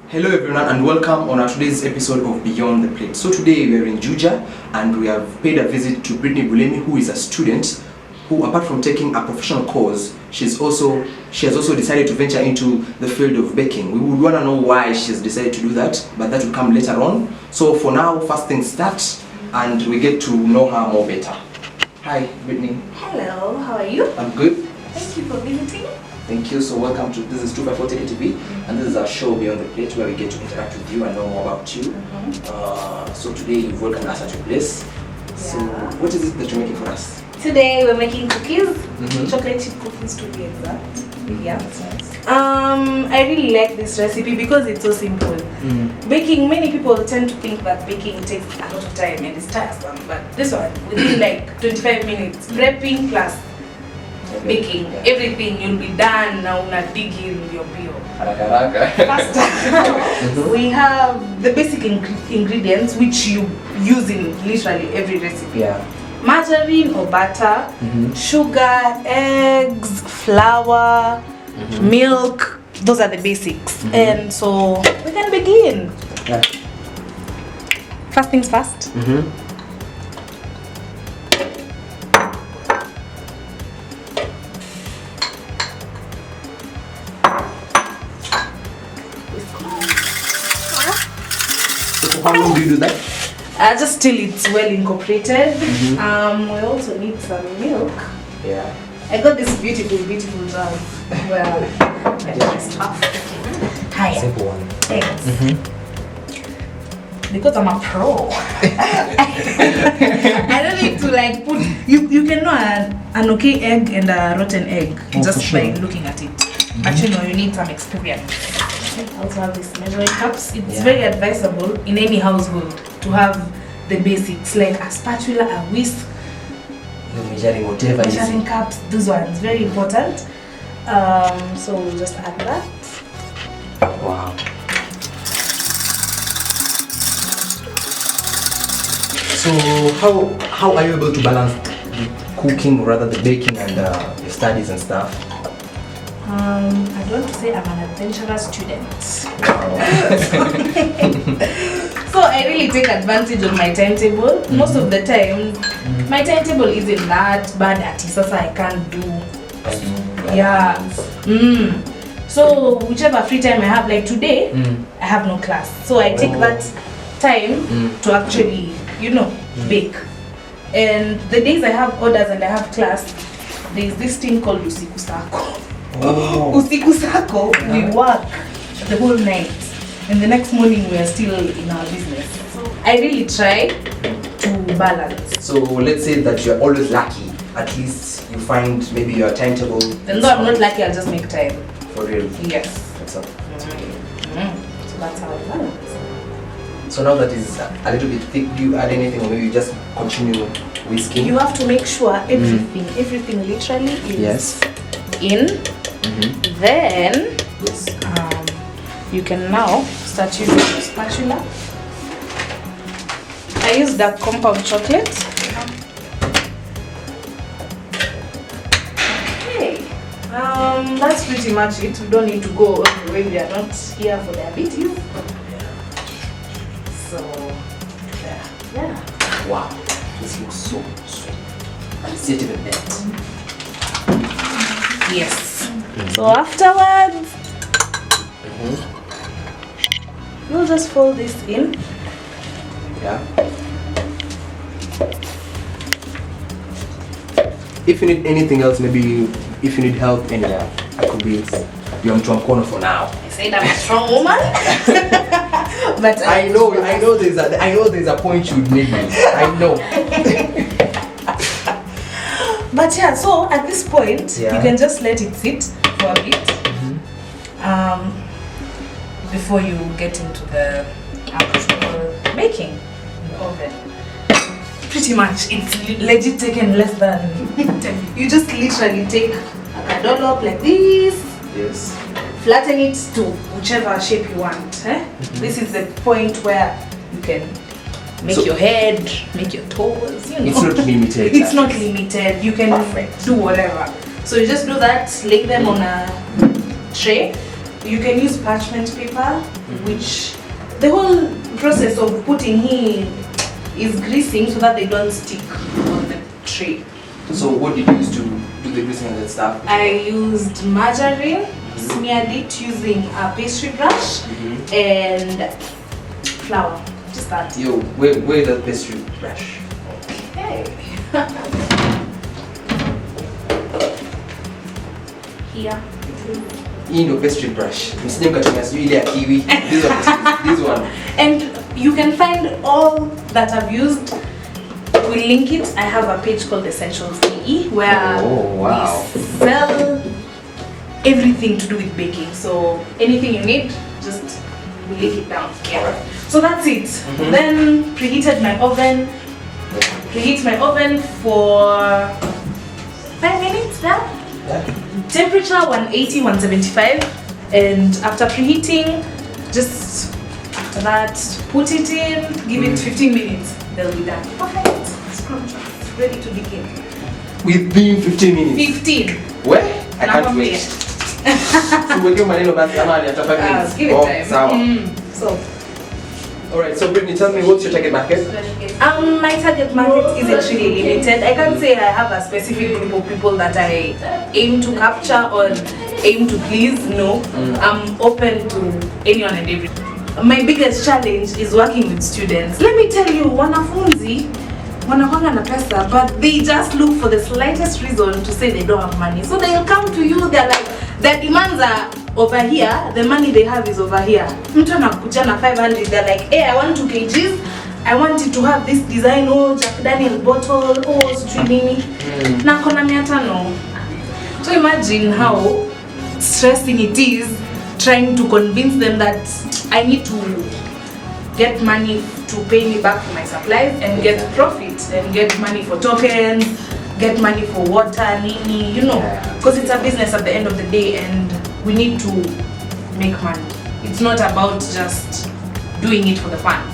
Hello everyone and welcome on our today's episode of Beyond the Plate. So today we are in Juja and we have paid a visit to Britney, who is a student who, apart from taking a professional course, she has also decided to venture into the field of baking. We would want to know why she has decided to do that, but that will come later on. So for now, first things start and we get to know her more better. Hi Britney. Hello, how are you? I'm good. Thank you for visiting. Thank you. So welcome to, this is 254 TV and this is our show Beyond the Plate where we get to interact with you and know more about you. So today you've welcomed us at your place. So what is it that you're making for us? Today we're making cookies, chocolate chip cookies to be exact. Yeah. That's nice. I really like this recipe because it's so simple. Baking, many people tend to think that baking takes a lot of time and it's tiresome, but this one, within like 25 minutes, prepping plus baking, everything you'll be done now. Una dig in your bio. Faster. We have the basic ingredients which you use in literally every recipe. Margarine or butter, sugar, eggs, flour, milk. Those are the basics. And so we can begin. First things first. How long do you do that? Just till it's well incorporated. We also need some milk. I got this beautiful jar where stuff. Hi. Simple one. Thanks. Because I'm a pro. I don't need to like put you can know an okay egg and a rotten egg just by looking at it. Actually no, you need some experience. I also have these measuring cups. It's very advisable in any household to have the basics like a spatula, a whisk, Measuring whatever measuring cups, those ones, very important. So we'll just add that. Wow. So how are you able to balance the cooking rather the baking and your studies and stuff? I'd want to say I'm an adventurous student. So I really take advantage of my timetable. Most of the time, my timetable isn't that bad at Sasa I can't do. So whichever free time I have, like today, I have no class. So I take that time to actually, bake. And the days I have orders and I have class, there's this thing called Usiku Sako. Usiku Sako, we work the whole night. And the next morning we are still in our business. So I really try to balance. So let's say that you're always lucky. At least you find maybe your timetable. And though I'm not lucky, I'll just make time. For real? Yes. That's all. So that's how I balance. So now that is a little bit thick, do you add anything or maybe you just continue whisking? You have to make sure everything literally is in. Then you can now start using your spatula. I use dark compound chocolate. Okay, that's pretty much it. We don't need to go all the way. We are not here for diabetes. So, yeah. Wow, this looks so sweet. And see it even better. Yes. So afterwards, you'll just fold this in. If you need anything else, maybe if you need help anywhere, I could be your corner for now. I said I'm a strong woman. But I know there's a point you'd need me. I know. But so at this point, you can just let it sit for a bit before you get into the actual baking in the oven. Pretty much, it's legit taken less than 10. You just literally take a dollop like this. Yes. Flatten it to whichever shape you want. This is the point where you can make your head, make your toes, It's not limited. It's not limited. You can do whatever. So you just do that, lay them on a tray, you can use parchment paper, which the whole process of putting here is greasing so that they don't stick on the tray. So what did you use to do the greasing and that stuff? I used margarine, smeared it using a pastry brush and flour. Just that. Yo, where is that pastry brush? Okay. Here. In pastry brush. This one. And you can find all that I've used. We'll link it. I have a page called Essentials PE where we sell everything to do with baking. So anything you need, just link it down. Yeah. Right. So that's it. Then preheated my oven. Preheat my oven for 5 minutes. Yeah. Temperature 180, 175, and after preheating, just after that, put it in, give it 15 minutes, they'll be done. Perfect. Scrumptious. Ready to begin. Within 15 minutes? 15. Where? I can't wait. So we'll give maneno basi ama after 5 minutes. Give it time. Sawa. So. Alright, so Britney, tell me, what's your target market? My target market isn't really limited. I can't say I have a specific group of people that I aim to capture or aim to please. No, I'm open to anyone and everyone. My biggest challenge is working with students. Let me tell you, wanafunzi wanakwanga na pesa, but they just look for the slightest reason to say they don't have money. So they'll come to you, they're like, their demands are over here, the money they have is over here. Mtu anakuja na 500, they're like, hey, I want 2 kgs, I want it to have this design, oh, Jack Daniel bottle, oh, streaming. Na kona 500. So imagine how stressing it is trying to convince them that I need to get money to pay me back for my supplies and get profit and get money for tokens, get money for water, nini, you know, because it's a business at the end of the day and we need to make money. It's not about just doing it for the fun.